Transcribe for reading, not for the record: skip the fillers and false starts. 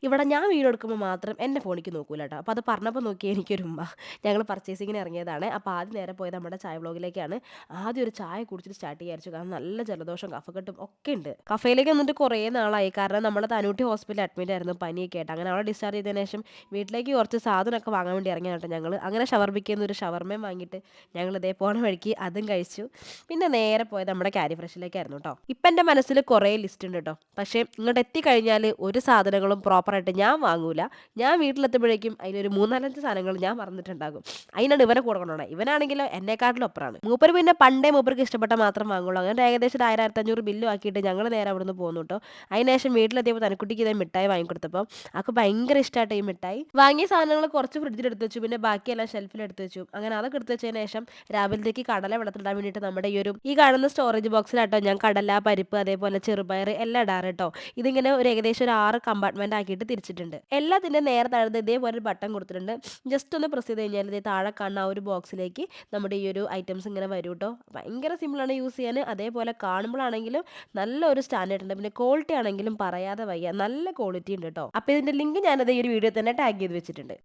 ഇവിടെ ഞാൻ വീഡിയോ എടുക്കുമ്പോൾ മാത്രം എൻ്റെ ഫോണിലേക്ക് നോക്കൂല കേട്ടോ. അപ്പോൾ അത് പറഞ്ഞപ്പോൾ നോക്കി എനിക്കൊരു ഉമ്മ. ഞങ്ങൾ പർച്ചേസിങ്ങിന് ഇറങ്ങിയതാണ്. അപ്പോൾ ആദ്യം നേരെ പോയത് നമ്മുടെ ചായ വ്ളോഗിലേക്കാണ്. ആദ്യം ഒരു ചായ കുടിച്ചിട്ട് സ്റ്റാർട്ട് വിചാരിച്ചു. കാരണം നല്ല ജലദോഷം കഫക്കെട്ടും ഒക്കെ ഉണ്ട്. കഫേയിലേക്ക് വന്നിട്ട് കുറേ നാളായി. കാരണം നമ്മുടെ തനൂട്ടി ഹോസ്പിറ്റലിൽ അഡ്മിറ്റ് ആയിരുന്നു പനിയൊക്കെ ആയിട്ട്. അങ്ങനെ അവളെ ഡിസ്ചാർജ് ചെയ്തതിന് ശേഷം വീട്ടിലേക്ക് കുറച്ച് സാധനമൊക്കെ വാങ്ങാൻ വേണ്ടി ഇറങ്ങിയാണ് കേട്ടോ ഞങ്ങൾ. അങ്ങനെ ഷവർമ്മയ്ക്ക് ഒരു ഷവർമ്മയും വാങ്ങിയിട്ട് ഞങ്ങൾ ഇതേ പോണ വഴിക്ക് അതും കഴിച്ചു. പിന്നെ നേരെ പോയത് നമ്മുടെ കാരി ഫ്രഷിലേക്കായിരുന്നു കേട്ടോ. ഇപ്പം എൻ്റെ മനസ്സിൽ കുറേ ലിസ്റ്റ് ഉണ്ട് കേട്ടോ. പക്ഷേ ഇങ്ങോട്ട് എത്തിക്കഴിഞ്ഞാൽ ഒരു സാധനങ്ങളും പ്രോപ്പറായിട്ട് ഞാൻ വാങ്ങൂല. ഞാൻ വീട്ടിലെത്തുമ്പോഴേക്കും അതിലൊരു 3, 4 സാധനങ്ങൾ ഞാൻ മറന്നിട്ടുണ്ടാകും. അതിനാണ് ഇവനെ കൂടെ കൊണ്ടുപോണത്. ഇവനാണെങ്കിലോ എന്നെക്കാട്ടിലും അപ്പുറമാണ്. മൂപ്പര് പിന്നെ പണ്ടേ മൂപ്പർക്ക് ഇഷ്ടപ്പെട്ട മാത്രം വാങ്ങുള്ളൂ. അങ്ങനെ ഏകദേശം ഒരു 1000, 1500 ബില്ലും ആക്കിയിട്ട് ഞങ്ങൾ നേരെ അവിടുന്ന് പോന്നു കേട്ടോ. അതിന് ശേഷം വീട്ടിലെത്തിയപ്പോൾ തനിക്കുട്ടിക്ക് ഇതേ മിഠായി വാങ്ങിക്കൊടുത്തപ്പോൾ അവൾക്ക് ഭയങ്കര ഇഷ്ടമായിട്ട് ഈ മിഠായി. വാങ്ങിയ സാധനങ്ങൾ കുറച്ച് ഫ്രിഡ്ജിൽ എടുത്ത് വെച്ചു. പിന്നെ ബാക്കിയെല്ലാം ഷെൽഫിൽ എടുത്ത് വെച്ചു. അങ്ങനെ അതൊക്കെ എടുത്ത് വെച്ചതിന് ശേഷം രാവിലത്തേക്ക് കടല വെള്ളത്തിലിടാൻ വേണ്ടിയിട്ട് നമ്മുടെ ഈ കാണുന്ന സ്റ്റോറേജ് ബോക്സിലാട്ടോ ഞാൻ കടല, പരിപ്പ്, അതേപോലെ ചെറുപയർ എല്ലാം ഇടാറ് കേട്ടോ. ഇതിങ്ങനെ ഒരു ഏകദേശം ഒരു 6 കമ്പാർട്ട്മെന്റ് ആക്കിയിട്ട് തിരിച്ചിട്ടുണ്ട്. എല്ലാത്തിൻ്റെ നേരെ താഴത്ത് ഇതേപോലെ ഒരു ബട്ടൺ കൊടുത്തിട്ടുണ്ട്. ജസ്റ്റ് ഒന്ന് പ്രസ് ചെയ്ത് കഴിഞ്ഞാൽ ഇതേ താഴെ കാണുന്ന ആ ഒരു ബോക്സിലേക്ക് നമ്മുടെ ഈ ഒരു ഐറ്റംസ് ഇങ്ങനെ വരും കേട്ടോ. ഭയങ്കര സിമ്പിളാണ് യൂസ് ചെയ്യാൻ. അതേപോലെ കാണുമ്പോഴാണെങ്കിലും നല്ലൊരു സ്റ്റാൻഡേർഡ് ഉണ്ട്. പിന്നെ ക്വാളിറ്റി ആണെങ്കിലും പറയാതെ വയ്യ. നല്ല ക്വാളിറ്റി ഉണ്ട് കേട്ടോ. അപ്പോൾ ഇതിൻ്റെ ലിങ്ക് ഞാനത് ഈ ഒരു വീഡിയോ തന്നെ ടാഗ് ചെയ്ത് വെച്ചിട്ടുണ്ട്.